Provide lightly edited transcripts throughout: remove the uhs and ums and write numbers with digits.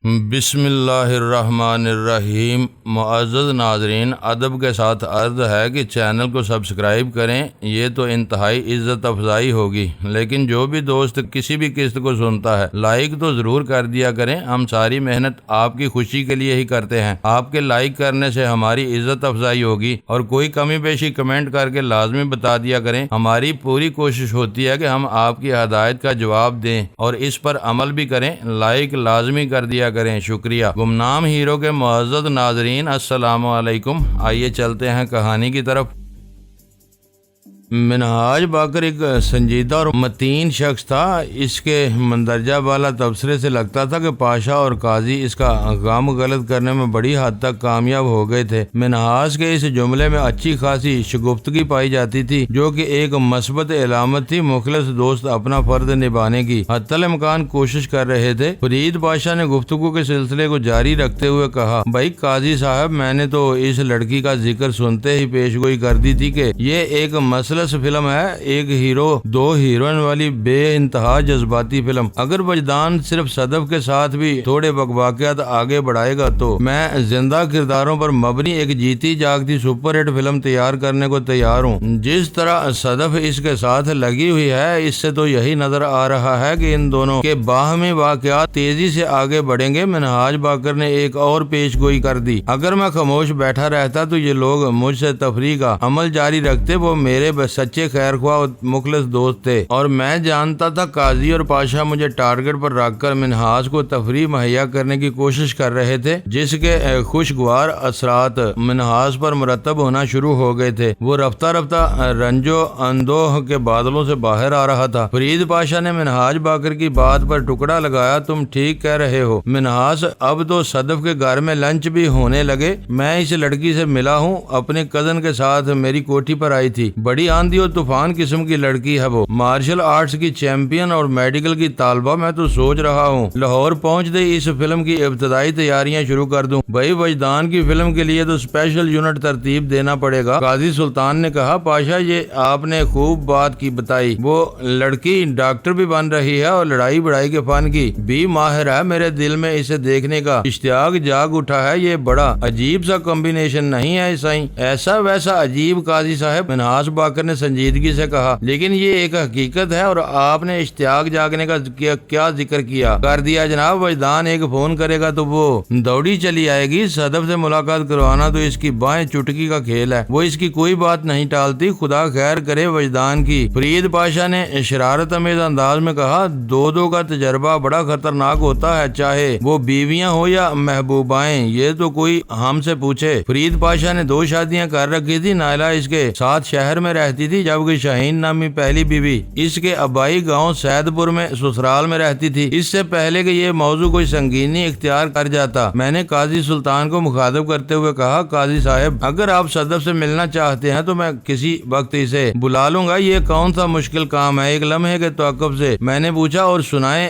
بسم اللہ الرحمن الرحیم۔ معزز ناظرین، ادب کے ساتھ عرض ہے کہ چینل کو سبسکرائب کریں، یہ تو انتہائی عزت افزائی ہوگی، لیکن جو بھی دوست کسی بھی قسط کو سنتا ہے لائک تو ضرور کر دیا کریں۔ ہم ساری محنت آپ کی خوشی کے لیے ہی کرتے ہیں، آپ کے لائک کرنے سے ہماری عزت افزائی ہوگی، اور کوئی کمی بیشی کمنٹ کر کے لازمی بتا دیا کریں۔ ہماری پوری کوشش ہوتی ہے کہ ہم آپ کی ہدایت کا جواب دیں اور اس پر عمل بھی کریں۔ لائک لازمی کر دیا کریں، شکریہ۔ گمنام ہیرو کے معزز ناظرین، السلام علیکم۔ آئیے چلتے ہیں کہانی کی طرف۔ منہاج باقر ایک سنجیدہ اور متین شخص تھا۔ اس کے مندرجہ بالا تبصرے سے لگتا تھا کہ پاشا اور قاضی اس کا غم غلط کرنے میں بڑی حد تک کامیاب ہو گئے تھے۔ منہاج کے اس جملے میں اچھی خاصی شگفتگی پائی جاتی تھی، جو کہ ایک مثبت علامت تھی۔ مخلص دوست اپنا فرض نبھانے کی حتی الامکان کوشش کر رہے تھے۔ فرید پاشا نے گفتگو کے سلسلے کو جاری رکھتے ہوئے کہا، بھائی قاضی صاحب، میں نے تو اس لڑکی کا ذکر سنتے ہی پیشگوئی کر دی تھی کہ یہ ایک فلم ہے، ایک ہیرو دو ہیروئن والی بے انتہا جذباتی فلم۔ اگر وجدان صرف صدف کے ساتھ بھی تھوڑے واقعات آگے بڑھائے گا تو میں زندہ کرداروں پر مبنی ایک جیتی جاگتی سپر ہٹ فلم تیار کرنے کو تیار ہوں۔ جس طرح صدف اس کے ساتھ لگی ہوئی ہے، اس سے تو یہی نظر آ رہا ہے کہ ان دونوں کے باہمی واقعات تیزی سے آگے بڑھیں گے۔ منہاج باقر نے ایک اور پیش گوئی کر دی، اگر میں خاموش بیٹھا رہتا تو یہ لوگ مجھ سے تفریح کا عمل جاری رکھتے۔ وہ میرے سچے خیر خواہ اور مخلص دوست تھے، اور میں جانتا تھا قاضی اور پاشا مجھے ٹارگٹ پر رکھ کر منہاج کو تفریح مہیا کرنے کی کوشش کر رہے تھے، جس کے خوشگوار اثرات منہاج پر مرتب ہونا شروع ہو گئے تھے۔ وہ رفتہ رفتہ رنجو اندوہ کے بادلوں سے باہر آ رہا تھا۔ فرید پاشا نے منہاج باقر کی بات پر ٹکڑا لگایا، تم ٹھیک کہہ رہے ہو منہاج، اب تو صدف کے گھر میں لنچ بھی ہونے لگے۔ میں اس لڑکی سے ملا ہوں، اپنے کزن کے ساتھ میری کوٹھی پر آئی تھی۔ بڑی آندھی اور طوفان قسم کی لڑکی ہے، وہ مارشل آرٹس کی چیمپئن اور میڈیکل کی طالبہ۔ میں تو سوچ رہا ہوں لاہور پہنچ دے اس فلم کی ابتدائی تیاریاں شروع کر دوں۔ بھائی وجدان کی فلم کے لیے تو اسپیشل یونٹ ترتیب دینا پڑے گا۔ قاضی سلطان نے کہا، پاشا یہ آپ نے خوب بات کی بتائی، وہ لڑکی ڈاکٹر بھی بن رہی ہے اور لڑائی بڑائی کے فن کی بھی ماہر ہے۔ میرے دل میں اسے دیکھنے کا اشتیاق جاگ اٹھا ہے۔ یہ بڑا عجیب سا کمبینیشن نہیں ہے سائیں؟ ایسا ویسا عجیب قاضی صاحب، منہاج باقر نے سنجیدگی سے کہا، لیکن یہ ایک حقیقت ہے، اور آپ نے اشتیاق جاگنے کا کیا ذکر کیا؟ کر دیا جناب، وجدان ایک فون کرے گا تو وہ دوڑی چلی آئے گی۔ صدف سے ملاقات کروانا تو اس کی بائیں چٹکی کا کھیل ہے، وہ اس کی کوئی بات نہیں ٹالتی، خدا خیر کرے وجدان کی۔ فرید پاشا نے شرارت امیز انداز میں کہا، دو کا تجربہ بڑا خطرناک ہوتا ہے، چاہے وہ بیویاں ہو یا محبوبائیں، یہ تو کوئی ہم سے پوچھے۔ فرید پاشا نے 2 شادیاں کر رکھی تھی۔ نائلہ اس کے ساتھ شہر میں رہتی تھی، جبکہ شاہین نامی پہلی بیوی اس کے آبائی گاؤں سید پور میں سسرال میں رہتی تھی۔ اس سے پہلے کہ یہ موضوع کوئی سنگینی اختیار کر جاتا، میں نے قاضی سلطان کو مخاطب کرتے ہوئے کہا، قاضی صاحب اگر آپ صدف سے ملنا چاہتے ہیں تو میں کسی وقت اسے بلا لوں گا، یہ کون سا مشکل کام ہے؟ ایک لمحے کے توقف سے میں نے پوچھا، اور سنائیں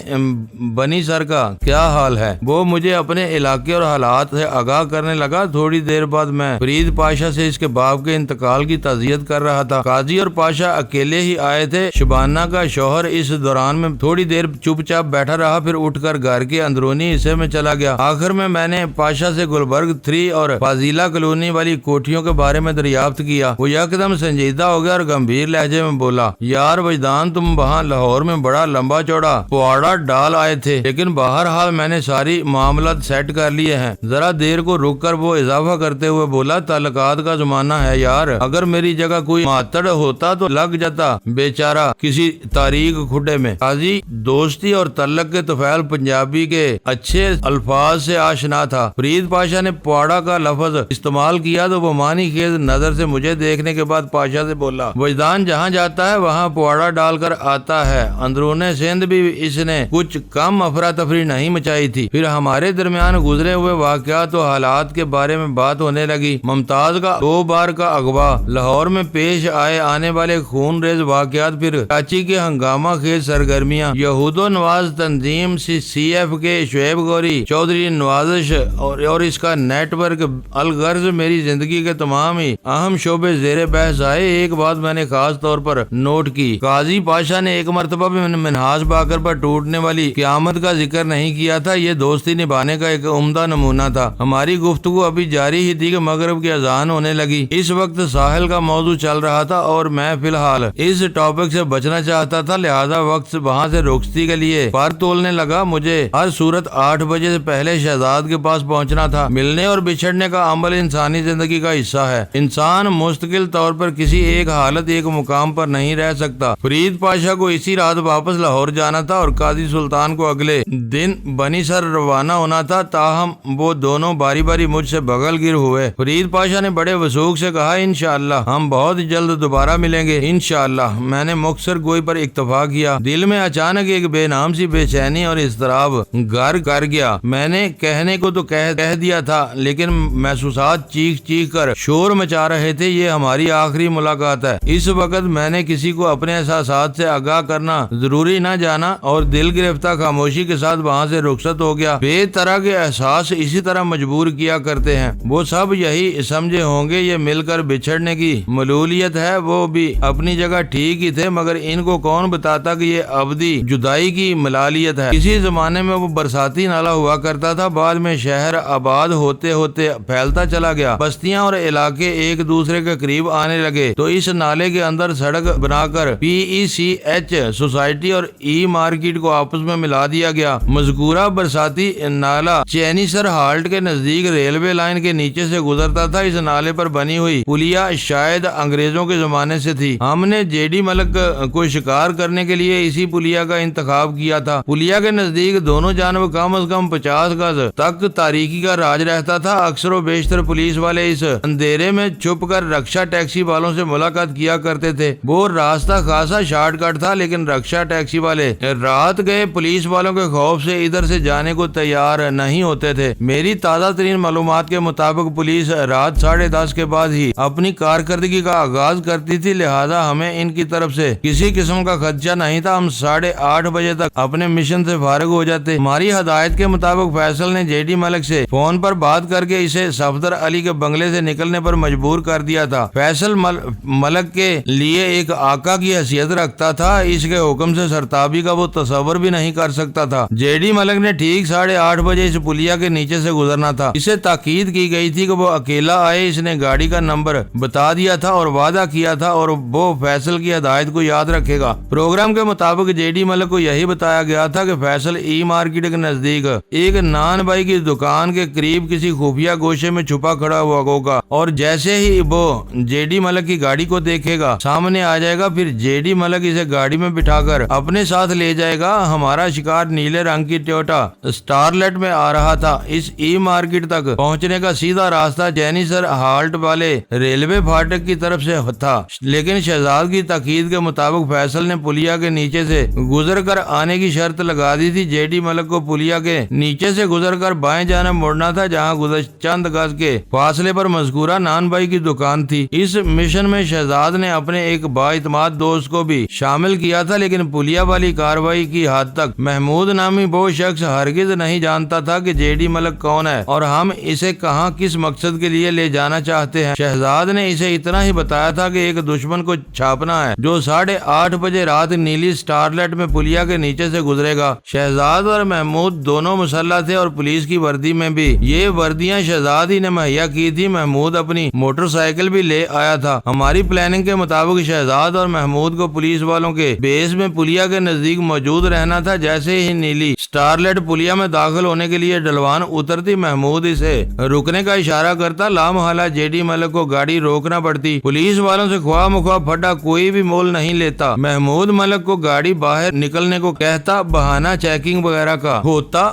بنی سر کا کیا حال ہے؟ وہ مجھے اپنے علاقے اور حالات سے آگاہ کرنے لگا۔ تھوڑی دیر بعد میں فرید پاشا سے اس کے باپ کے انتقال کی تعزیت کر رہا تھا۔ قاضی اور پاشا اکیلے ہی آئے تھے۔ شبانہ کا شوہر اس دوران میں تھوڑی دیر چپ چاپ بیٹھا رہا، پھر اٹھ کر گھر کے اندرونی حصے میں چلا گیا۔ آخر میں نے پاشا سے گلبرگ 3 اور فاضلہ کالونی والی کوٹھیوں کے بارے میں دریافت کیا۔ وہ یکدم سنجیدہ ہو گیا اور گمبھیر لہجے میں بولا، یار وجدان، تم وہاں لاہور میں بڑا لمبا چوڑا پواڑا ڈال آئے تھے، لیکن بہرحال میں نے ساری معاملات سیٹ کر لیے ہیں۔ ذرا دیر کو رک کر وہ اضافہ کرتے ہوئے بولا، تعلقات کا زمانہ ہے یار، اگر میری جگہ کوئی معتڑ ہوتا تو لگ جاتا بیچارہ کسی تاریخ کھڈے میں۔ قاضی دوستی اور تعلق کے طفیل پنجابی کے اچھے الفاظ سے آشنا تھا۔ فرید پاشا نے پواڑا کا لفظ استعمال کیا تو وہ معنی خیز نظر سے مجھے دیکھنے کے بعد پاشا سے بولا، وجدان جہاں جاتا ہے وہاں پواڑا ڈال کر آتا ہے۔ اندرون سندھ بھی اس نے کچھ کم افراتفری نہیں مچائی تھی۔ پھر ہمارے درمیان گزرے ہوئے واقعات و حالات کے بارے میں بات ہونے لگی۔ ممتاز کا 2 بار کا اغوا لاہور میں پیش آئے آنے والے خون ریز واقعات، پھر کراچی کے ہنگامہ خیز سرگرمیاں، یہود و نواز تنظیم سی ایف کے شعیب گوری چودھری نوازش اور اس کا نیٹ ورک، الغرض میری زندگی کے تمام ہی اہم شعبے زیر بحث آئے۔ ایک بات میں نے خاص طور پر نوٹ کی، قاضی پاشا نے ایک مرتبہ بھی منہاج باقر پر ٹوٹنے والی قیامت کا ذکر نہیں کیا تھا۔ یہ دوستی نبھانے کا ایک عمدہ نمونہ تھا۔ ہماری گفتگو ابھی جاری ہی تھی کہ مغرب کی اذان ہونے لگی۔ اس وقت ساحل کا موضوع چل رہا تھا اور میں فی الحال اس ٹاپک سے بچنا چاہتا تھا، لہذا وقت وہاں سے رخصتی کے لیے پر تولنے لگا۔ مجھے ہر صورت 8 بجے سے پہلے شہزاد کے پاس پہنچنا تھا۔ ملنے اور بچھڑنے کا عمل انسانی زندگی کا حصہ ہے۔ انسان مستقل طور پر کسی ایک حالت ایک مقام پر نہیں رہ سکتا۔ فرید پاشا کو اسی رات واپس لاہور جانا تھا اور قاضی سلطان کو اگلے دن بنی سر روانہ ہونا تھا، تاہم وہ دونوں باری باری مجھ سے بغل گر ہوئے۔ فرید پاشا نے بڑے وثوق سے کہا، انشاءاللہ ہم بہت جلد دوبارہ ملیں گے انشاءاللہ۔ میں نے مختصر گوئی پر اکتفا کیا۔ دل میں اچانک ایک بے نام سی بے چینی اور اضطراب گھر کر گیا۔ میں نے کہنے کو تو کہہ دیا تھا، لیکن محسوسات چیخ چیخ کر شور مچا رہے تھے۔ یہ ہماری آخری ملاقات ہے۔ اس وقت میں نے کسی کو اپنے احساسات سے آگاہ کرنا ضروری نہ جانا اور دل گرفتہ خاموشی کے ساتھ وہاں سے رخصت ہو گیا۔ بے طرح کے احساس اسی طرح مجبور کیا کرتے ہیں۔ وہ سب یہی سمجھے ہوں گے یہ مل کر بچھڑنے کی ملولیت ہے۔ وہ بھی اپنی جگہ ٹھیک ہی تھے، مگر ان کو کون بتاتا کہ یہ ابدی جدائی کی ملالیت ہے۔ کسی زمانے میں وہ برساتی نالا ہوا کرتا تھا، بعد میں شہر آباد ہوتے ہوتے پھیلتا چلا گیا۔ بستیاں اور علاقے ایک دوسرے کے قریب آنے لگے تو اس نالے کے اندر سڑک بنا کر پی ای سی ایچ سوسائٹی اور ای مارکیٹ کو آپس میں ملا دیا گیا۔ مذکورہ برساتی نالا چینی سر ہالٹ کے نزدیک ریلوے لائن کے نیچے سے گزرتا تھا۔ اس نالے پر بنی ہوئی پلیا شاید انگریزوں کے زمانے سے تھی۔ ہم نے جے ڈی ملک کو شکار کرنے کے لیے اسی پلیا کا انتخاب کیا تھا۔ پلیا کے نزدیک دونوں جانب کم از کم 50 گز تک تاریکی کا راج رہتا تھا۔ اکثر و بیشتر پولیس والے اس اندھیرے میں چھپ کر رکشا ٹیکسی والوں سے ملاقات کیا کرتے تھے۔ وہ راستہ خاصا شارٹ کٹ تھا، لیکن رکشا ٹیکسی والے رات گئے پولیس والوں کے خوف سے ادھر سے جانے کو تیار نہیں ہوتے تھے۔ میری تازہ ترین معلومات کے مطابق پولیس رات 10:30 کے بعد ہی اپنی کارکردگی کا آغاز کرتی تھی، لہذا ہمیں ان کی طرف سے کسی قسم کا خدشہ نہیں تھا۔ ہم 8:30 بجے تک اپنے مشن سے فارغ ہو جاتے۔ ہماری ہدایت کے مطابق فیصل نے جے ڈی ملک سے فون پر بات کر کے اسے صفدر علی کے بنگلے سے نکلنے پر مجبور کر دیا تھا۔ فیصل ملک کے لیے ایک آقا کی حیثیت رکھتا تھا، اس کے حکم سے سرتابی کا وہ تصور بھی نہیں کر سکتا تھا۔ جے ڈی ملک نے ٹھیک 8:30 بجے اس پلیا کے نیچے سے گزرنا تھا۔ اسے تاکید کی گئی تھی کہ وہ اکیلا آئے۔ اس نے گاڑی کا نمبر بتا دیا تھا اور وعدہ کیا تھا اور وہ فیصل کی ہدایت کو یاد رکھے گا۔ پروگرام کے مطابق جے ڈی ملک کو یہی بتایا گیا تھا کہ فیصل ای مارکیٹ کے نزدیک ایک نان بائی کی دکان کے قریب کسی خفیہ گوشے میں چھپا کھڑا ہوا ہوگا اور جیسے ہی وہ جے ڈی ملک کی گاڑی کو دیکھے گا سامنے آ جائے گا، پھر جے ڈی ملک اسے گاڑی میں بٹھا کر اپنے ساتھ لے جائے گا۔ ہمارا شکار نیلے رنگ کی ٹویوٹا سٹارلیٹ میں آ رہا تھا۔ اس ای مارکیٹ تک پہنچنے کا سیدھا راستہ جینی سر ہالٹ والے ریلوے پھاٹک کی طرف سے تھا، لیکن شہزاد کی تاکید کے مطابق فیصل نے پلیا کے نیچے سے گزر کر آنے کی شرط لگا دی تھی۔ جے ڈی ملک کو پلیا کے نیچے سے گزر کر بائیں جانب مڑنا تھا، جہاں چند گز کے فاصلے پر مذکورہ نان بائی کی دکان تھی۔ اس مشن میں شہزاد نے اپنے ایک بااعتماد دوست کو بھی شامل کیا تھا، لیکن پلیا والی کارروائی کی حد تک محمود نامی وہ شخص ہرگز نہیں جانتا تھا کہ جے ڈی ملک کون ہے اور ہم اسے کہاں کس مقصد کے لیے لے جانا چاہتے ہیں۔ شہزاد نے اسے اتنا ہی بتایا تھا کہ ایک دشمن کو چھاپنا ہے جو 8:30 بجے رات نیلی سٹارلیٹ میں پلیا کے نیچے سے گزرے گا۔ شہزاد اور محمود دونوں مسلح تھے اور پولیس کی وردی میں بھی۔ یہ وردیاں شہزاد ہی نے مہیا کی تھی۔ محمود اپنی موٹر سائیکل بھی لے آیا تھا۔ ہماری پلاننگ کے مطابق شہزاد اور محمود کو پولیس والوں کے بیس میں پلیا کے نزدیک موجود رہنا تھا۔ جیسے ہی نیلی سٹارلیٹ پلیا میں داخل ہونے کے لیے ڈلوان اترتی، محمود اسے رکنے کا اشارہ کرتا۔ لامحالہ جے ڈی ملک کو گاڑی روکنا پڑتی۔ پولیس والوں سے خواہ مخواہ پھٹا کوئی بھی مول نہیں لیتا۔ محمود ملک کو گاڑی باہر نکلنے کو کہتا، بہانہ چیکنگ وغیرہ کا ہوتا۔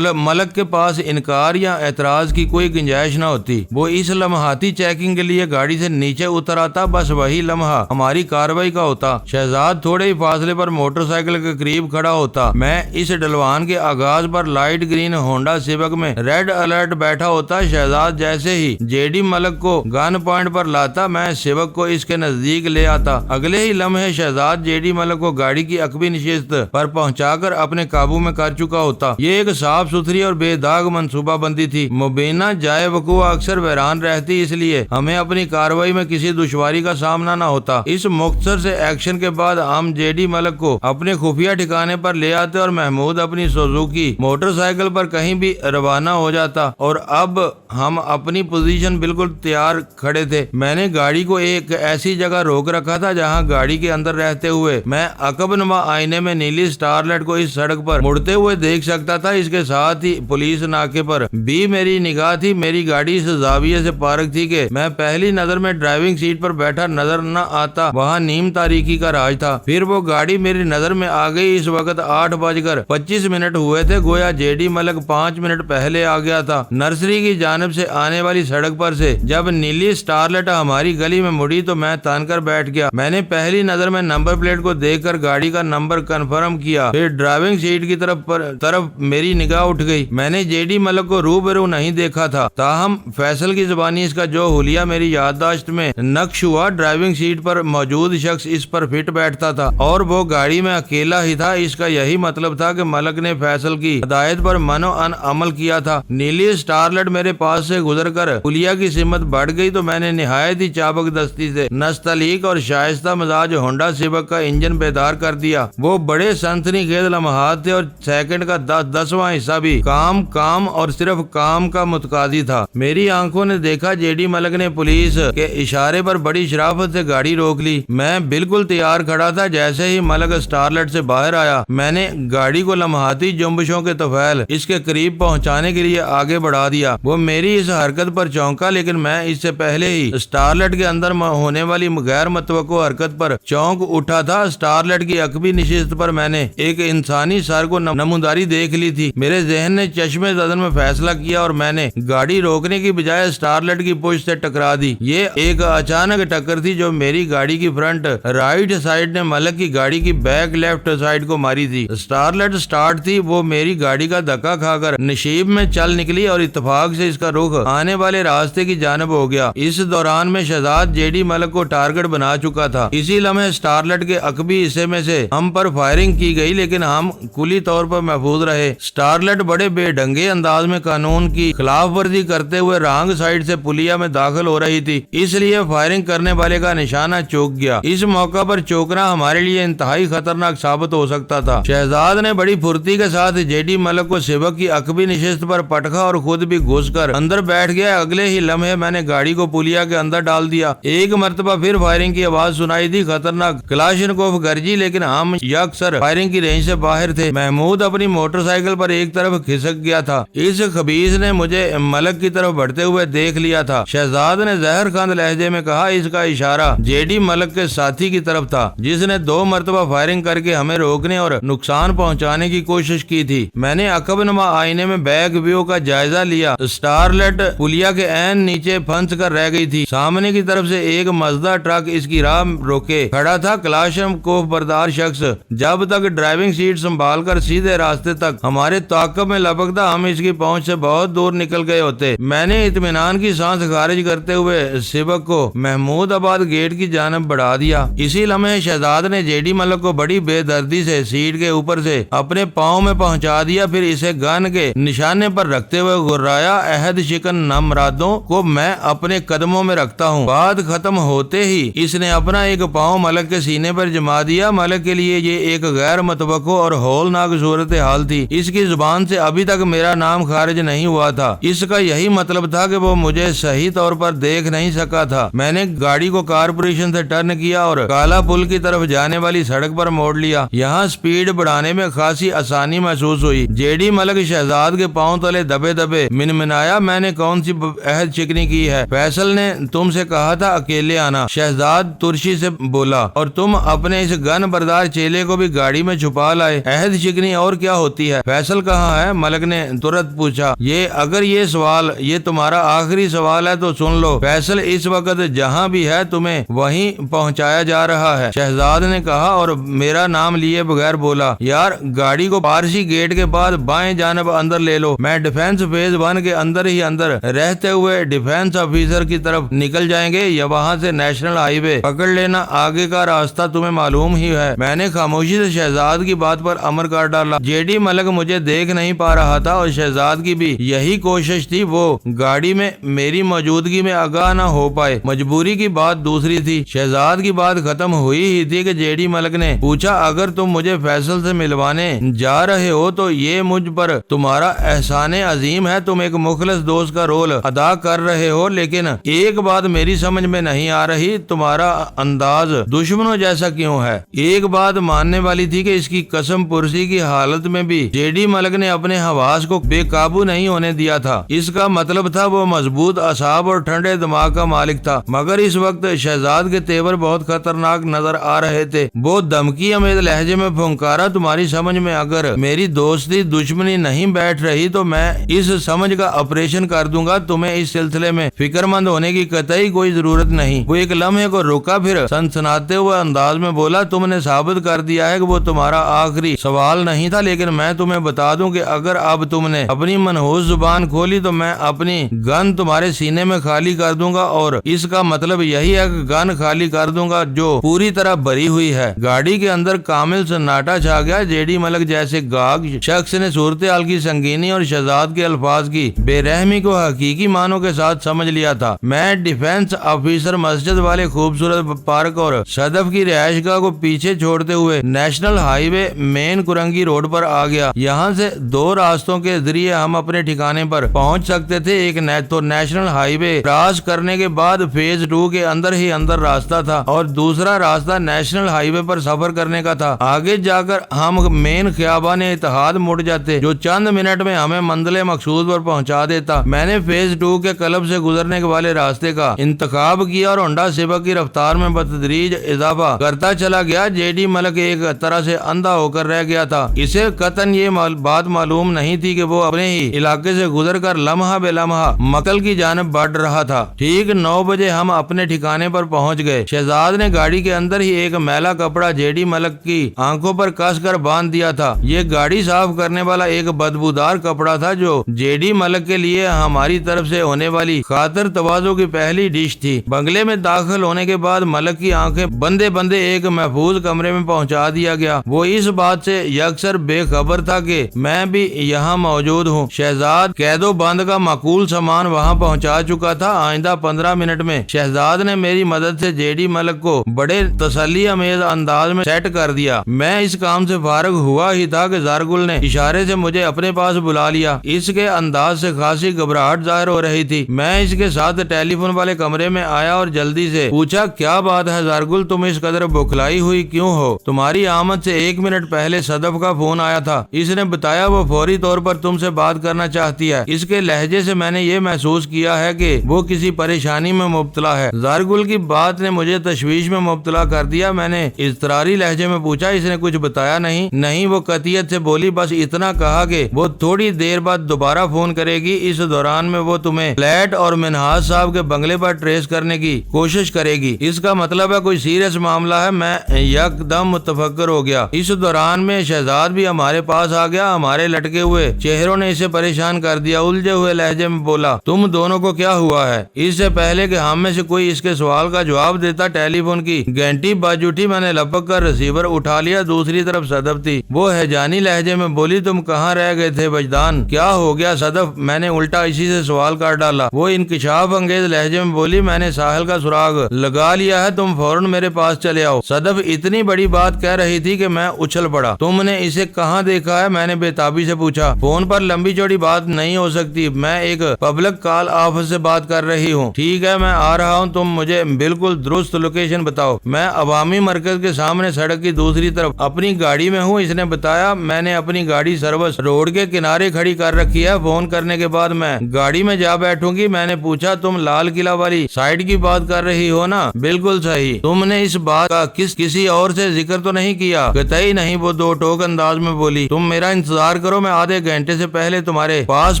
ملک کے پاس انکار یا اعتراض کی کوئی گنجائش نہ ہوتی۔ وہ اس لمحاتی چیکنگ کے لیے گاڑی سے نیچے اتر آتا۔ بس وہی لمحہ ہماری کارروائی کا ہوتا۔ شہزاد تھوڑے ہی فاصلے پر موٹر سائیکل کے قریب کھڑا ہوتا۔ میں اس ڈلوان کے آغاز پر لائٹ گرین ہونڈا سیوک میں ریڈ الرٹ بیٹھا ہوتا۔ شہزاد جیسے ہی جے ڈی ملک کو گن پوائنٹ پر لاتا، میں سیوک کو اس اس کے نزدیک لے آتا۔ اگلے ہی لمحے شہزاد جے ڈی ملک کو گاڑی کی عقبی نشست پر پہنچا کر اپنے قابو میں کر چکا ہوتا۔ یہ ایک صاف ستھری اور بے داغ منصوبہ بندی تھی۔ مبینہ جائے وقوع اکثر ویران رہتی، اس لیے ہمیں اپنی کارروائی میں کسی دشواری کا سامنا نہ ہوتا۔ اس مختصر سے ایکشن کے بعد ہم جے ڈی ملک کو اپنے خفیہ ٹھکانے پر لے آتے اور محمود اپنی سوزوکی موٹر سائیکل پر کہیں بھی روانہ ہو جاتا، اور اب ہم اپنی پوزیشن بالکل تیار کھڑے تھے۔ میں نے گاڑی کو ایک ایسی جگہ روک رکھا تھا جہاں گاڑی کے اندر رہتے ہوئے میں عقب نما آئینے میں نیلی سٹارلٹ کو اس سڑک پر مڑتے ہوئے دیکھ سکتا تھا۔ اس کے ساتھ ہی پولیس ناکے پر بھی میری نگاہ تھی۔ میری گاڑی اس زاویے سے پارک تھی کہ میں پہلی نظر میں ڈرائیونگ سیٹ پر بیٹھا نظر نہ آتا۔ وہاں نیم تاریکی کا راج تھا۔ پھر وہ گاڑی میری نظر میں آ گئی۔ اس وقت 8:25 ہوئے تھے، گویا جے ڈی ملک 5 منٹ پہلے آ گیا تھا۔ نرسری کی جانب سے آنے والی سڑک پر سے جب نیلی سٹارلٹ ہماری گلی میں مڑی تو میں تان کر بیٹھ گیا۔ میں نے پہلی نظر میں نمبر پلیٹ کو دیکھ کر گاڑی کا نمبر کنفرم کیا، پھر ڈرائیونگ سیٹ کی طرف میری نگاہ اٹھ گئی۔ میں نے جے ڈی ملک کو روبرو نہیں دیکھا تھا، تاہم فیصل کی زبانی اس کا جو حلیہ میری یادداشت میں نقش ہوا، ڈرائیونگ سیٹ پر موجود شخص اس پر فٹ بیٹھتا تھا اور وہ گاڑی میں اکیلا ہی تھا۔ اس کا یہی مطلب تھا کہ ملک نے فیصل کی ہدایت پر من و ان عمل کیا تھا۔ نیلی سٹارلٹ میرے پاس سے گزر کر حلیہ کی سمت بڑھ گئی تو میں نے نہایت ہی چابک دستی سے نستعلیق اور شائستہ مزاج ہونڈا سیوک کا انجن بیدار کر دیا۔ وہ بڑے سنسنی خیز لمحات تھے اور سیکنڈ کا 10واں حصہ بھی کام اور صرف کام کا متقاضی تھا۔ میری آنکھوں نے دیکھا جے ڈی ملک نے پولیس کے اشارے پر بڑی شرافت سے گاڑی روک لی۔ میں بالکل تیار کھڑا تھا۔ جیسے ہی ملک سٹارلٹ سے باہر آیا میں نے گاڑی کو لمحاتی جنبشوں کے طفیل اس کے قریب پہنچانے کے لیے آگے بڑھا دیا۔ وہ میری اس حرکت پر چونکا، لیکن میں اس سے پہلے ہی سٹارلٹ کے اندر ہونے والی غیر متوقع حرکت پر چونک اٹھا تھا۔ سٹارلٹ کی عقبی نشست پر میں نے ایک انسانی سر کو نموداری دیکھ لی تھی۔ میرے ذہن نے چشمے زدن میں فیصلہ کیا اور میں نے گاڑی روکنے کی بجائے سٹارلٹ کی پشت سے ٹکرا دی۔ یہ ایک اچانک ٹکر تھی جو میری گاڑی کی فرنٹ رائٹ سائیڈ نے ملک کی گاڑی کی بیک لیفٹ سائیڈ کو ماری تھی۔ سٹارلٹ سٹارٹ تھی، وہ میری گاڑی کا دھکا کھا کر نشیب میں چل نکلی اور اتفاق سے اس کا رخ آنے والے راستے کی جانب ہو گیا۔ اس دوران میں شہزاد جے ڈی ملک کو ٹارگٹ بنا چکا تھا۔ اسی لمحے سٹارلٹ کے عقبی حصے میں سے ہم پر فائرنگ کی گئی، لیکن ہم کلی طور پر محفوظ رہے۔ سٹارلٹ بڑے بے ڈھنگے انداز میں قانون کی خلاف ورزی کرتے ہوئے رانگ سائیڈ سے پلیا میں داخل ہو رہی تھی، اس لیے فائرنگ کرنے والے کا نشانہ چوک گیا۔ اس موقع پر چوکنا ہمارے لیے انتہائی خطرناک ثابت ہو سکتا تھا۔ شہزاد نے بڑی پھرتی کے ساتھ جے ڈی ملک کو سیوک کی عقبی نشست پر پٹکا اور خود بھی گھس کر اندر بیٹھ گیا۔ اگلے ہی لمحے میں نے گاڑی کو پلیا کے اندر ڈال دیا۔ ایک مرتبہ پھر فائرنگ کی آواز سنائی دی، خطرناک کلاشنکوف گرجی، لیکن ہم یکسر فائرنگ کی رینج سے باہر تھے۔ محمود اپنی موٹر سائیکل پر ایک طرف کھسک گیا تھا۔ اس خبیث نے مجھے ملک کی طرف بڑھتے ہوئے دیکھ لیا تھا۔ شہزاد نے زہر خند لہجے میں کہا۔ اس کا اشارہ جے ڈی ملک کے ساتھی کی طرف تھا جس نے 2 مرتبہ فائرنگ کر کے ہمیں روکنے اور نقصان پہنچانے کی کوشش کی تھی۔ میں نے عقب نما آئینے میں بیک ویو کا جائزہ لیا۔ سٹارلٹ پلیا کے عین نیچے پھنس کر رہ گئی تھی۔ سامنے کی طرف سے ایک مزدہ ٹرک اس کی راہ روکے کھڑا تھا۔ کلاشنکوف بردار شخص جب تک ڈرائیونگ سیٹ سنبھال کر سیدھے راستے تک ہمارے تعاقب میں لپکتا، ہم اس کی پہنچ سے بہت دور نکل گئے ہوتے۔ میں نے اطمینان کی سانس خارج کرتے ہوئے سیوک کو محمود آباد گیٹ کی جانب بڑھا دیا۔ اسی لمحے شہزاد نے جے ڈی ملک کو بڑی بے دردی سے سیٹ کے اوپر سے اپنے پاؤں میں پہنچا دیا، پھر اسے گن کے نشانے پر رکھتے ہوئے گرایا۔ عہد شکن نامرادوں کو میں اپنے قدموں میں رکھتا ہوں۔ بات ختم ہوتے ہی اس نے اپنا ایک پاؤں ملک کے سینے پر جما دیا۔ ملک کے لیے یہ ایک غیر متوقع اور ہولناک صورتحال تھی۔ اس کی زبان سے ابھی تک میرا نام خارج نہیں ہوا تھا۔ اس کا یہی مطلب تھا کہ وہ مجھے صحیح طور پر دیکھ نہیں سکا تھا۔ میں نے گاڑی کو کارپوریشن سے ٹرن کیا اور کالا پل کی طرف جانے والی سڑک پر موڑ لیا۔ یہاں سپیڈ بڑھانے میں خاصی آسانی محسوس ہوئی۔ جے ڈی ملک شہزاد کے پاؤں تلے دبے دبے منمنایا۔ میں نے کون سی عہد شکنی کی ہے؟ فیصل نے تم سے کہا تھا اکیلے آنا، شہزاد ترشی سے بولا، اور تم اپنے اس گن بردار چیلے کو بھی گاڑی میں چھپا لائے۔ عہد شکنی اور کیا ہوتی ہے؟ فیصل کہاں ہے؟ ملک نے ترنت پوچھا۔ اگر یہ تمہارا آخری سوال ہے تو سن لو، فیصل اس وقت جہاں بھی ہے تمہیں وہیں پہنچایا جا رہا ہے، شہزاد نے کہا اور میرا نام لیے بغیر بولا۔ یار گاڑی کو پارسی گیٹ کے بعد بائیں جانب اندر لے لو۔ میں ڈیفنس فیز 1 کے اندر ہی اندر رہتے ہوئے ڈیفنس آفیسر کی طرف نکل جائیں گے یا وہاں سے نیشنل ہائی وے پکڑ لینا، آگے کا راستہ تمہیں معلوم ہی ہے۔ میں نے خاموشی سے شہزاد کی بات پر امر کر ڈالا۔ جے ڈی ملک مجھے دیکھ نہیں پا رہا تھا اور شہزاد کی بھی یہی کوشش تھی، وہ گاڑی میں میری موجودگی میں آگاہ نہ ہو پائے۔ مجبوری کی بات دوسری تھی۔ شہزاد کی بات ختم ہوئی ہی تھی کہ جے ڈی ملک نے پوچھا، اگر تم مجھے فیصل سے ملوانے جا رہے ہو تو یہ مجھ پر تمہارا احسان عظیم ہے، تم ایک مخلص دوست کا رول ادا کر رہے ہو، لیکن ایک بات میری سمجھ میں نہیں آ رہی، تمہارا انداز دشمنوں جیسا کیوں ہے؟ ایک بات ماننے والی تھی کہ اس کی قسم پرسی کی حالت میں بھی جے ڈی ملک نے اپنے حواس کو بے قابو نہیں ہونے دیا تھا۔ اس کا مطلب تھا وہ مضبوط اعصاب اور ٹھنڈے دماغ کا مالک تھا، مگر اس وقت شہزاد کے تیور بہت خطرناک نظر آ رہے تھے۔ وہ دھمکی امیز لہجے میں پھنکارا، تمہاری سمجھ میں اگر میری دوستی دشمنی نہیں بیٹھ رہی تو میں اس سمجھ کا آپریشن کر دوں گا، تمہیں اس سلسلے میں فکر مند ہونے کی قطعی کوئی ضرورت نہیں۔ وہ ایک لمحے کو رکا، پھر سنسناتے ہوئے انداز میں بولا، تم نے ثابت کر دیا ہے کہ وہ تمہارا آخری سوال نہیں تھا، لیکن میں تمہیں بتا دوں کہ اگر اب تم نے اپنی منحوس زبان کھولی تو میں اپنی گن تمہارے سینے میں خالی کر دوں گا، اور اس کا مطلب یہی ہے کہ گن خالی کر دوں گا جو پوری طرح بری ہوئی ہے۔ گاڑی کے اندر کامل سناٹا چھا گیا۔ جے ڈی ملک جیسے گاگ شخص نے صورتحال کی سنگینی اور شہزاد کے الفاظ کی بے رحمی کو حقیقی معنوں کے ساتھ سمجھ لیا تھا۔ میں ڈیفنس آفیسر مسجد والے خوبصورت پارک اور صدف کی رہائش گاہ کو پیچھے چھوڑتے ہوئے نیشنل ہائی وے مین کرنگی روڈ پر آ گیا۔ یہاں سے دو راستوں کے ذریعے ہم اپنے ٹھکانے پر پہنچ سکتے تھے، ایک تو نیشنل ہائی وے کراس کرنے کے بعد فیز 2 کے اندر ہی اندر راستہ تھا، اور دوسرا راستہ نیشنل ہائی وے پر سفر کرنے کا تھا۔ آگے جا کر ہم مین خیابان اتحاد مڑ جاتے جو چند منٹ میں ہمیں منزل مقصود پر پہنچا دیتا۔ میں نے فیز 2 کے کلب سے گزرنے والے راستے کا انتخاب کیا اور ہونڈا سیوک کی رفتار میں بتدریج اضافہ کرتا چلا گیا۔ جے ڈی ملک ایک طرح سے اندھا ہو کر رہ گیا تھا، اسے قطعاً یہ بات معلوم نہیں تھی کہ وہ اپنے ہی علاقے سے گزر کر لمحہ بے لمحہ مقتل کی جانب بڑھ رہا تھا۔ ٹھیک 9 بجے ہم اپنے ٹھکانے پر پہنچ گئے۔ شہزاد نے گاڑی کے اندر ہی ایک میلا کپڑا جے ڈی ملک کی آنکھوں پر کس کر باندھ دیا تھا۔ یہ گاڑی صاف کرنے والا ایک بدبودار کپڑا تھا جو جے ڈی ملک کے لیے ہماری طرف سے ہونے والی خاطر تواضع کی پہلی ڈش تھی۔ بنگلے میں داخل ہونے کے بعد ملک کی آنکھیں بندے بندے ایک محفوظ کمرے میں پہنچا دیا گیا۔ وہ اس بات سے یکسر بے خبر تھا کہ میں بھی یہاں موجود ہوں۔ شہزاد قید و بند کا معقول سامان وہاں پہنچا چکا تھا۔ آئندہ 15 منٹ میں شہزاد نے میری مدد سے جے ڈی ملک کو بڑے تسلی امیز انداز میں سیٹ کر دیا۔ میں اس کام سے فارغ ہوا ہی تھا کہ زارگل نے اشارے سے مجھے اپنے پاس بلا لیا۔ اس کے انداز سے خاصی گھبراہٹ ظاہر ہو رہی تھی۔ میں اس کے ساتھ ٹیلی فون والے کمرے میں آیا اور جلدی سے پوچھا، کیا بات ہے زارگل، تم اس قدر بکھلائی ہوئی کیوں ہو؟ تمہاری آمد سے 1 منٹ پہلے صدف کا فون آیا تھا، اس نے بتایا وہ فوری طور پر تم سے بات کرنا چاہتی ہے۔ اس کے لہجے سے میں نے یہ محسوس کیا ہے کہ وہ کسی پریشانی میں مبتلا ہے۔ زارگل کی بات نے مجھے تشویش میں مبتلا کر دیا۔ میں نے اضطراری لہجے میں پوچھا، اس نے کچھ بتایا نہیں؟ نہیں، وہ قطعیت سے بولی، بس اتنا کہا کہ وہ تھوڑی دیر بعد دوبارہ فون کرے گی، اس دوران میں وہ تمہیں فلیٹ اور منہاج صاحب کے بنگلے پر ٹریس کرنے کی کوشش کرے گی۔ اس کا مطلب ہے کوئی سیریس معاملہ ہے۔ میں یک دم متفکر ہو گیا۔ اس دوران میں شہزاد بھی ہمارے پاس آ گیا۔ ہمارے لٹکے ہوئے چہروں نے اسے پریشان کر دیا۔ الجھے ہوئے لہجے میں بولا، تم دونوں کو کیا ہوا ہے؟ اس سے پہلے کہ ہم میں سے کوئی اس کے سوال کا جواب دیتا، ٹیلی فون کی گھنٹی بج اٹھی۔ میں نے لپک کر ریسیور اٹھا لیا۔ دوسری طرف صدف تھی۔ وہ ہیجانی لہجے میں بولی، تم کہاں رہ گئے تھے وجدان؟ کیا ہو گیا صدف؟ میں نے الٹا اسی سے سوال کر ڈالا۔ وہ انکشاف انگیز لہجے میں بولی، میں نے ساحل کا سراغ لگا لیا ہے، تم فوراً میرے پاس چلے آؤ۔ صدف اتنی بڑی بات کہہ رہی تھی کہ میں اچھل پڑا۔ تم نے اسے کہاں دیکھا ہے؟ میں نے بے تابی سے پوچھا۔ فون پر لمبی چوڑی بات نہیں ہو سکتی، میں ایک پبلک کال آفس سے بات کر رہی ہوں۔ ٹھیک ہے، میں آ رہا ہوں، تم مجھے بالکل درست لوکیشن بتاؤ۔ میں عوامی مرکز کے سامنے سڑک کی دوسری طرف اپنی گاڑی میں ہوں، اس نے بتایا۔ میں نے اپنی گاڑی سروس روڈ کے کنارے کھڑی کر رکھی ہے، فون کرنے کے بعد میں گاڑی میں جا بیٹھوں گی۔ میں نے پوچھا، تم لال قلعہ والی سائٹ کی بات کر رہی ہو نا؟ بالکل صحیح۔ تم نے اس بات کا کسی اور سے ذکر تو نہیں کیا؟ قطعی نہیں، وہ دو ٹوک انداز میں بولی۔ تم میرا انتظار کرو، میں آدھے گھنٹے سے پہلے تمہارے پاس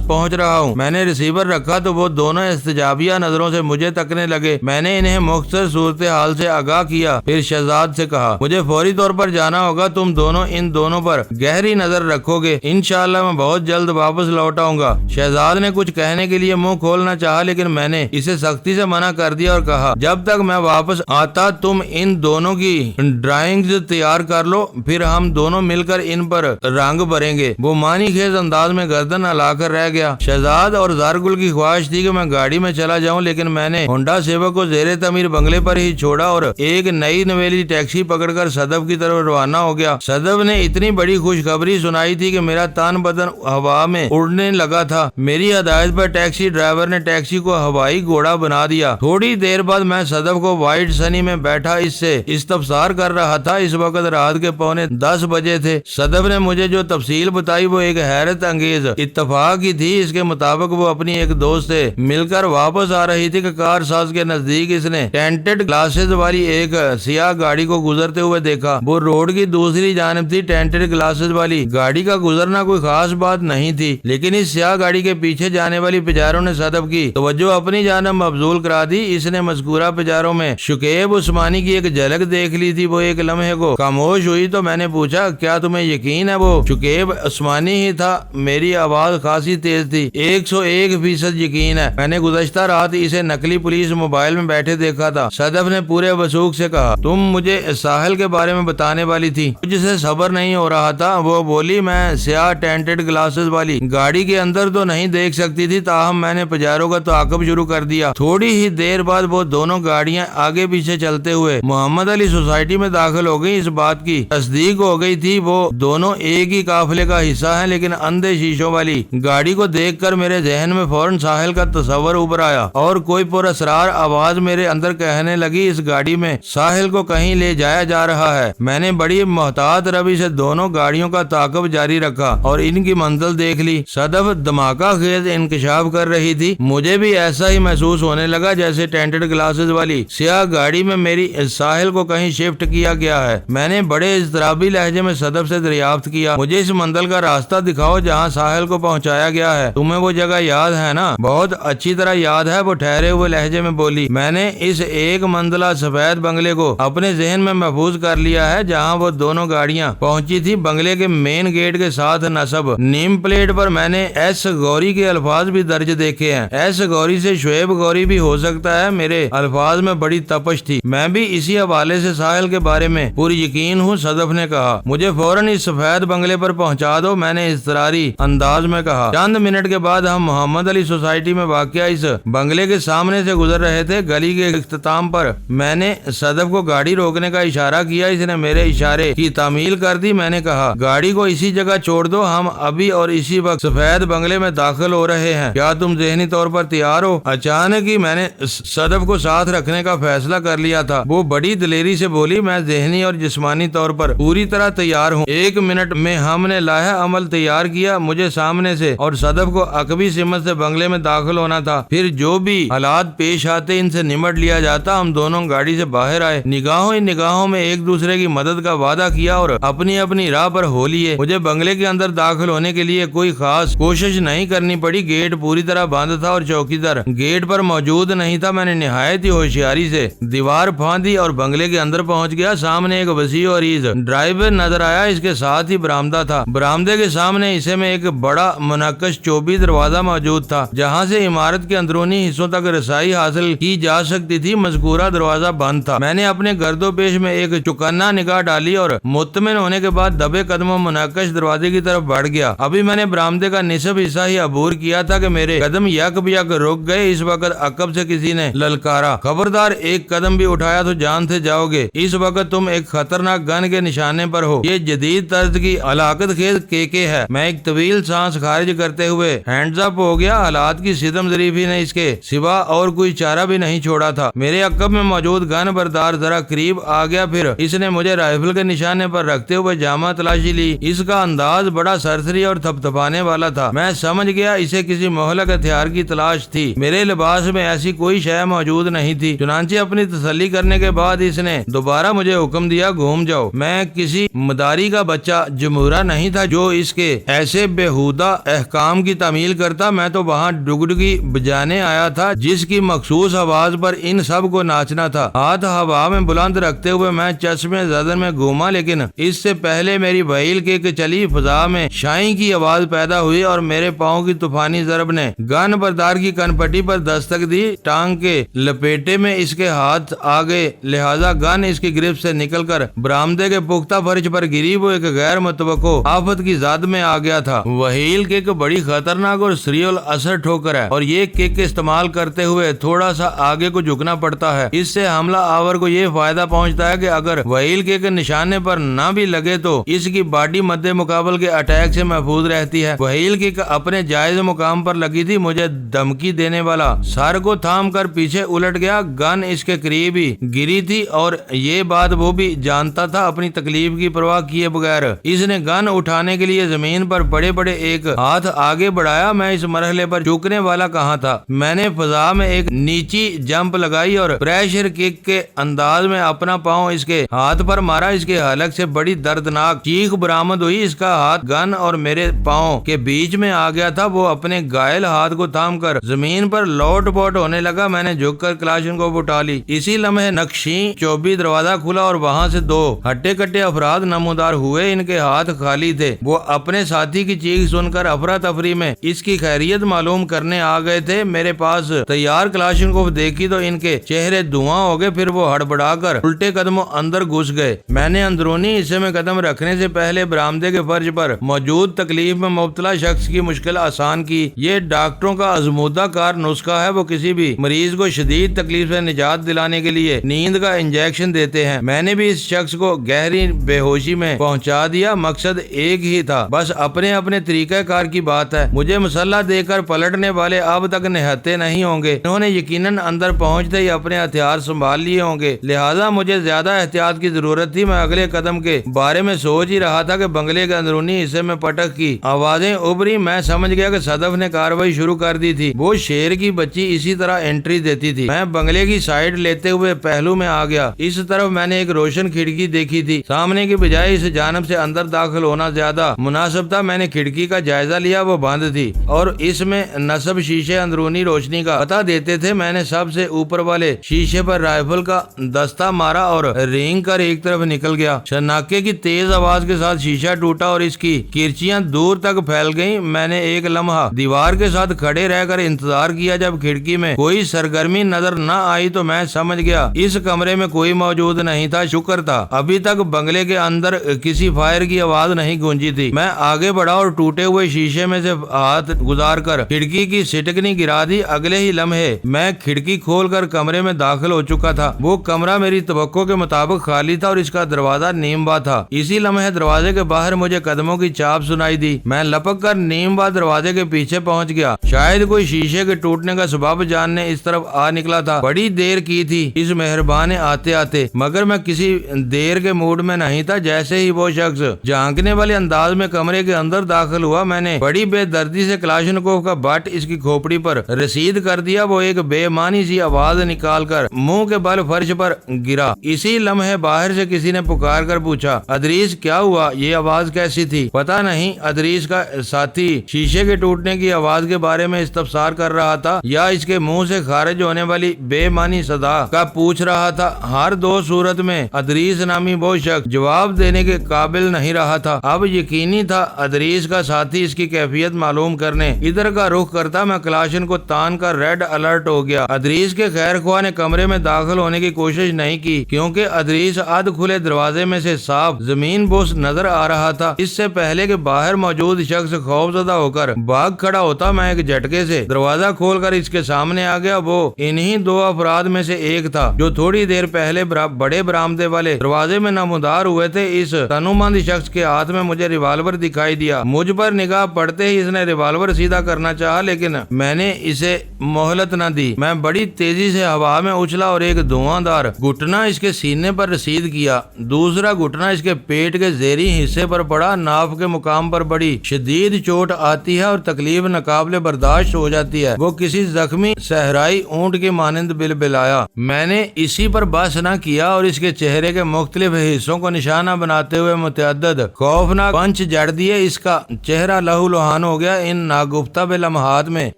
پہنچ رہا ہوں۔ میں نے ریسیور رکھا تو وہ دونوں استجابیہ نظروں سے مجھے تکنے لگے۔ میں نے انہیں مختصر صورتحال سے آگاہ کیا، پھر شہزاد سے کہا، مجھے فوری طور پر جانا ہوگا، تم دونوں ان دونوں پر گہری نظر رکھو گے، انشاءاللہ میں بہت جلد واپس لوٹ آؤں گا۔ شہزاد نے کچھ کہنے کے لیے منہ کھولنا چاہا، لیکن میں نے اسے سختی سے منع کر دیا اور کہا، رہا، جب تک میں واپس آتا تم ان دونوں کی ڈرائنگز تیار کر لو، پھر ہم دونوں مل کر ان پر رنگ بھریں گے۔ وہ معنی خیز انداز میں گردن ہلا کر رہ گیا۔ شہزاد اور زارگل کی خواہش تھی کہ میں گاڑی میں چلا جاؤں، لیکن میں نے ہونڈا سیوک کو زیر تعمیر بنگلے پر ہی چھوڑا اور ایک نئی نویلی ٹیکسی پکڑ کر صدف کی طرف روانہ ہو گیا۔ صدف نے اتنی بڑی خوشخبری سنائی تھی کہ میرا تن بدن ہوا میں اڑنے لگا تھا۔ میری ہدایت پر ٹیکسی ڈرائیور نے ٹیکسی کو ہوائی گھوڑا بنا دیا۔ تھوڑی دیر بعد میں صدف کو وائٹ سنی میں بیٹھا اس سے استفسار کر رہا تھا۔ اس وقت رات کے 9:45 بجے تھے۔ صدف نے مجھے جو تفصیل بتائی وہ ایک حیرت انگیز اتفاق کی تھی۔ اس کے مطابق وہ اپنی ایک دوست سے مل کر واپس آ رہی تھی کہ کار ساز کے نزدیک اس نے ٹینٹڈ گلاسز والی ایک سیاہ گاڑی کو گزرتے ہوئے دیکھا۔ وہ روڈ کی دوسری جانب تھی۔ ٹینٹڈ گلاسز والی گاڑی کا گزرنا کوئی خاص بات نہیں تھی، لیکن اس سیاہ گاڑی کے پیچھے جانے والی پیجارو نے صدف کی توجہ اپنی جانب مبذول کرا دی۔ اس نے مذکورہ پیجارو میں شکیب عثمانی کی ایک جھلک دیکھ لی تھی۔ وہ ایک لمحے کو خاموش ہوئی تو میں نے پوچھا، کیا تمہیں یقین ہے وہ شکیب عثمانی ہی تھا؟ میری آواز خاصی تیز تھی۔ 101% یقین ہے، میں نے گزشتہ رات اسے نقلی پولیس موبائل میں بیٹھے دیکھا تھا۔ صدف نے پورے وثوق سے کہا، تم مجھے ساحل کے بارے میں بتانے والی تھی۔ مجھ سے صبر نہیں ہو رہا تھا۔ وہ بولی، میں سیاہ ٹینٹڈ گلاسز والی گاڑی کے اندر تو نہیں دیکھ سکتی تھی، تاہم میں نے پیجارو کا تعاقب شروع کر دیا۔ تھوڑی ہی دیر بعد وہ دونوں گاڑیاں آگے پیچھے چلتے ہوئے محمد علی سوسائٹی میں داخل ہو گئی۔ اس بات کی تصدیق ہو گئی تھی وہ دونوں ایک ہی قافلے کا حصہ ہیں، لیکن اندھے شیشوں والی گاڑی کو دیکھ کر میرے ذہن میں فوراً ساحل کا تصور ابھر آیا اور کوئی پر اسرار آواز میرے اندر کہنے لگی، اس گاڑی میں ساحل کو کہیں لے جایا جا رہا ہے۔ میں نے بڑی محتاط روی سے دونوں گاڑیوں کا تعاقب جاری رکھا اور ان کی منزل دیکھ لی۔ صدف دھماکہ خیز انکشاف کر رہی تھی۔ مجھے بھی ایسا ہی محسوس ہونے لگا جیسے ٹینٹڈ گلاسز والی سیاہ گاڑی میں میری ساحل کو کہیں شفٹ کیا گیا ہے۔ میں نے بڑے اضطرابی لہجے میں صدف سے دریافت کیا، مجھے اس منزل کا راستہ دکھاؤ جہاں ساحل کو پہنچایا گیا ہے۔ تمہیں وہ جگہ یاد ہے نا؟ بہت اچھی طرح یاد ہے، وہ ٹھہرے ہوئے لہجے میں بولی۔ میں نے اس ایک منزلہ سفید بنگلے کو اپنے ذہن میں محفوظ کر لیا ہے جہاں وہ دونوں گاڑیاں پہنچی تھی۔ بنگلے کے مین گیٹ کے ساتھ نصب نیم پلیٹ پر میں نے ایس گوری کے الفاظ بھی درج دیکھے ہیں۔ ایس گوری سے شعیب گوری بھی ہو سکتا ہے۔ میرے الفاظ میں بڑی تپش تھی۔ میں بھی اسی حوالے سے ساحل کے بارے میں پوری یقین ہوں، صدف نے کہا۔ مجھے فوراً اس سفید بنگلے پر پہنچا دو، میں نے اضطراری انداز میں کہا۔ چند منٹ کے بعد ہم محمد علی سوسائٹی میں واقع اس بنگلے کے سامنے سے گزر رہے تھے۔ گلی کے اختتام پر میں نے صدف کو گاڑی روکنے کا اشارہ کیا۔ اس نے میرے اشارے کی تعمیل کر دی۔ میں نے کہا، گاڑی کو اسی جگہ چھوڑ دو، ہم ابھی اور اسی وقت سفید بنگلے میں داخل ہو رہے ہیں۔ کیا تم ذہنی طور پر تیار ہو؟ اچانک ہی میں نے صدف کو ساتھ رکھنے کا فیصلہ کر لیا تھا۔ وہ بڑی دلیری سے بولی، میں ذہنی اور جسمانی طور پر پوری طرح تیار ہوں۔ 1 منٹ میں ہم نے لاہے عمل تیار کیا۔ مجھے سامنے سے اور صدف کو عقبی سمت سے بنگلے میں داخل ہونا تھا۔ پھر جو بھی حالات پیش آتے ان سے نمٹ لیا جاتا۔ ہم دونوں گاڑی سے باہر آئے، نگاہوں ہی نگاہوں میں ایک دوسرے کی مدد کا وعدہ کیا اور اپنی اپنی راہ پر ہو لیے۔ مجھے بنگلے کے اندر داخل ہونے کے لیے کوئی خاص کوشش نہیں کرنی پڑی۔ گیٹ پوری طرح بند تھا اور چوکیدار گیٹ پر موجود نہیں تھا۔ میں نے نہایت ہی ہوشیاری سے دیوار پھاندی اور بنگلے کے اندر پہنچ گیا۔ سامنے ایک وسیع اور عریض ڈرائیو نظر آیا، اس کے ساتھ ہی برآمدہ تھا۔ برآمدے کے سامنے حصے میں ایک بڑا منقش چوبی دروازہ موجود تھا جہاں سے عمارت کے اندرونی حصوں تک رسائی حاصل کی جا سکتی تھی۔ مذکورہ دروازہ بند تھا۔ میں نے اپنے گرد و پیش میں ایک چوکنا نگاہ ڈالی اور مطمئن ہونے کے بعد دبے قدموں منقش دروازے کی طرف بڑھ گیا۔ ابھی میں نے برآمدے کا نصف حصہ ہی عبور کیا تھا کہ میرے قدم یک بیک رک گئے۔ اس وقت عقب سے کسی نے للکارا، خبردار، ایک قدم بھی اٹھایا تو جان سے جاؤ گے، اس وقت تم ایک خطرناک گن کے نشانے پر ہو۔ یہ جدید طرز کی ہلاکت خیز کیکے ہے۔ میں ایک طویل سانس خارج کرتے ہوئے ہینڈز اپ ہو گیا۔ حالات کی صدم ظریفی نے اس کے سوا اور کوئی چارہ بھی نہیں چھوڑا تھا۔ میرے عقب میں موجود گن بردار ذرا قریب آ گیا، پھر اس نے مجھے رائفل کے نشانے پر رکھتے ہوئے جامع تلاشی لی۔ اس کا انداز بڑا سرسری اور تھپتھپانے والا تھا۔ میں سمجھ گیا اسے کسی مہلک ہتھیار کی تلاش تھی۔ میرے لباس میں ایسی کوئی شے موجود نہیں تھی۔ چنانچہ اپنی تسلی کرنے کے بعد اس نے دوبارہ مجھے حکم دیا، گھوم جاؤ۔ میں کسی مداری کا بچہ جمہورہ نہیں تھا جو اس کے ایسے بےہودہ احکام کی تعمیل کرتا۔ میں تو وہاں ڈگڈگی بجانے آیا تھا جس کی مخصوص آواز پر ان سب کو ناچنا تھا۔ ہاتھ ہوا میں بلند رکھتے ہوئے میں چشمے زدن میں گھوما، لیکن اس سے پہلے میری وہیل کے چلی فضا میں شائیں کی آواز پیدا ہوئی اور میرے پاؤں کی طوفانی ضرب نے گن بردار کی کنپٹی پر دستک دی۔ ٹانگ کے لپیٹے میں اس کے ہاتھ آگے، لہذا گن اس کی گرفت سے نکل کر برآمدے کے پختہ فرش پر گری وہ ایک غیر متوقع آفت کی زد میں آ گیا تھا۔ وہیل کک بڑی خطرناک اور سریع الاثر ٹھوکر ہے اور یہ کک استعمال کرتے ہوئے تھوڑا سا آگے کو جھکنا پڑتا ہے۔ اس سے حملہ آور کو یہ فائدہ پہنچتا ہے کہ اگر وہیل کک نشانے پر نہ بھی لگے تو اس کی باڈی مد مقابل کے اٹیک سے محفوظ رہتی ہے۔ وہیل کک اپنے جائز مقام پر لگی تھی، مجھے دھمکی دینے والا سر کو تھام کر پیچھے الٹ گیا، گن اس کے قریب ہی گری تھی اور یہ بات وہ بھی جانتا تھا۔ اپنی تکلیف کی پرواہ کیے بغیر اس نے گن اٹھانے کے لیے زمین پر بڑے بڑے ایک ہاتھ آگے بڑھایا۔ میں اس مرحلے پر چوکنے والا کہاں تھا، میں نے فضا میں ایک نیچی جمپ لگائی اور پریشر کک کے انداز میں اپنا پاؤں اس کے ہاتھ پر مارا۔ اس کے حلق سے بڑی دردناک چیخ برآمد ہوئی، اس کا ہاتھ گن اور میرے پاؤں کے بیچ میں آ گیا تھا۔ وہ اپنے گائل ہاتھ کو تھام کر زمین پر لوٹ پوٹ ہونے لگا۔ میں نے جھک کر کلاشنکوف اٹھا لی۔ اسی لمحے نقشیں چوبی دروازہ کھلا اور وہاں سے دو ہٹے کٹے افراد نمودار ہوئے، ان کے ہاتھ خالی تھے۔ وہ اپنے ساتھی کی چیخ سن کر افراتفری میں اس کی خیریت معلوم کرنے آ گئے تھے۔ میرے پاس تیار کلاشنکوف دیکھی تو ان کے چہرے دھواں ہو گئے، پھر وہ ہڑبڑا کر الٹے قدموں اندر گھس گئے۔ میں نے اندرونی حصے میں قدم رکھنے سے پہلے برآمدے کے فرش پر موجود تکلیف میں مبتلا شخص کی مشکل آسان کی۔ یہ ڈاکٹروں کا آزمودہ کار نسخہ ہے، وہ کسی بھی مریض کو شدید تکلیف سے نجات دلانے کے لیے نیند کا انجیکشن دیتے ہیں۔ میں نے بھی اس شخص کو گہری بے ہوشی میں پہنچا دیا، مقصد ایک ہی تھا، بس اپنے اپنے طریقہ کار کی بات ہے۔ مجھے مسلح دے کر پلٹنے والے اب تک نہتے نہیں ہوں گے، انہوں نے یقیناً اندر پہنچتے ہی اپنے ہتھیار سنبھال لیے ہوں گے، لہذا مجھے زیادہ احتیاط کی ضرورت تھی۔ میں اگلے قدم کے بارے میں سوچ ہی رہا تھا کہ بنگلے کے اندرونی حصے میں پٹک کی آوازیں ابری۔ میں سمجھ گیا کہ صدف نے کارروائی شروع کر دی تھی، وہ شیر کی بچی اسی طرح انٹری دیتی تھی۔ میں بنگلے کی سائیڈ لیتے ہوئے پہلو میں آ گیا۔ اس طرف میں نے ایک روشن کھڑکی دیکھی تھی، سامنے کی بجائے اس جانب سے اندر داخل ہونا زیادہ مناسب تھا۔ میں نے کھڑکی کا جائزہ لیا، وہ بند تھی اور اس میں نصب شیشے اندرونی روشنی کا پتہ دیتے تھے۔ میں نے سب سے اوپر والے شیشے پر رائفل کا دستہ مارا اور رینگ کر ایک طرف نکل گیا۔ شناکے کی تیز آواز کے ساتھ شیشہ ٹوٹا اور اس کی کرچیاں دور تک پھیل گئیں۔ میں نے ایک لمحہ دیوار کے ساتھ کھڑے رہ کر انتظار کیا، جب کھڑکی میں کوئی سرگرمی نظر نہ آئی تو میں سمجھ گیا اس کمرے میں کوئی موجود نہیں تھا۔ شکر تھا ابھی تک بنگلے کے اندر کسی فائر کی آواز نہیں گونجی تھی۔ میں آگے بڑھا اور ٹوٹے ہوئے شیشے میں سے ہاتھ گزار کر کھڑکی کی سٹکنی گرا دی۔ اگلے ہی لمحے میں کھڑکی کھول کر کمرے میں داخل ہو چکا تھا۔ وہ کمرہ میری توقع کے مطابق خالی تھا اور اس کا دروازہ نیم با تھا۔ اسی لمحے دروازے کے باہر مجھے قدموں کی چاپ سنائی دی۔ میں لپک کر نیم با دروازے کے پیچھے پہنچ گیا۔ شاید کوئی شیشے کے ٹوٹنے کا سبب جاننے اس طرف آ نکلا تھا۔ بڑی دیر کی تھی اس مہربان آتے آتے، مگر میں کسی دیر کے موڈ میں نہیں تھا۔ جیسے ہی وہ شخص جھانکنے والے انداز میں کمرے کے اندر داخل ہوا، میں نے بڑی بے دردی سے کلاشنکوف کا بٹ اس کی کھوپڑی پر رسید کر دیا۔ وہ ایک بے معنی سی آواز نکال کر منہ کے بل فرش پر گرا۔ اسی لمحے باہر سے کسی نے پکار کر پوچھا، ادریس کیا ہوا؟ یہ آواز کیسی تھی؟ پتہ نہیں۔ ادریس کا ساتھی شیشے کے ٹوٹنے کی آواز کے بارے میں استفسار کر رہا تھا یا اس کے منہ سے خارج ہونے والی بے معنی صدا کا پوچھ رہا تھا۔ ہر دو صورت میں ادریس نامی وہ شخص جواب دینے کے قابل نہیں رہا تھا۔ اب یقینی تھا ادریس کا ساتھی اس کی کیفیت معلوم کرنے ادھر کا رخ کرتا۔ میں کلاشن کو تان کر ریڈ الرٹ ہو گیا۔ ادریس کے خیر خواہ نے کمرے میں داخل ہونے کی کوشش نہیں کی، کیونکہ ادریس ادھ کھلے دروازے میں سے صاف زمین بوس نظر آ رہا تھا۔ اس سے پہلے کہ باہر موجود شخص خوفزدہ ہو کر بھاگ کھڑا ہوتا، میں ایک جھٹکے سے دروازہ کھول کر اس کے سامنے آ گیا۔ وہ انہی دو افراد میں سے ایک تھا جو تھوڑی دیر پہلے بڑے برآمدے والے دروازے میں نمودار ہوئے تھے۔ اس تنومند شخص کے ہاتھ میں مجھے ریوالور دکھائی دیا۔ مجھ پر نگاہ پڑتے ہی اس نے ریوالور سیدھا کرنا چاہا، لیکن میں نے اسے مہلت نہ دی۔ میں بڑی تیزی سے ہوا میں اچھلا اور ایک دھواں دار گھٹنا اس کے سینے پر رسید کیا۔ دوسرا گھٹنا اس کے پیٹ کے زیریں حصے پر پڑا۔ ناف کے مقام پر بڑی شدید چوٹ آتی ہے اور تکلیف ناقابل برداشت ہو جاتی ہے۔ وہ کسی زخمی صحرائی اونٹ کے مانند بلبلایا۔ میں نے اسی پر بس نہ کیا اور اس کے چہرے کے مختلف حصوں کو نشانہ بناتے ہوئے متعدد خوفناک پنچ جڑ دیے۔ اس کا چہرہ لہو لہان ہو گیا۔ ان ناگفتہ بے لمحات میں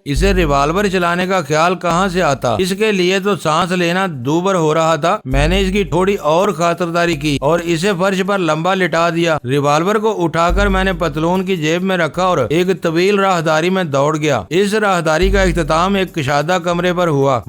اسے ریوالور چلانے کا خیال کہاں سے آتا؟ اس کے لیے تو سانس لینا دوبر ہو رہا تھا۔ میں نے اس کی تھوڑی اور خاطرداری کی اور اسے فرش پر لمبا لٹا دیا۔ ریوالور کو اٹھا کر میں نے پتلون کی جیب میں رکھا اور ایک طویل راہداری میں دوڑ گیا۔ اس راہداری کا اختتام ایک کشادہ کمرے پر ہوا۔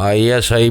ISI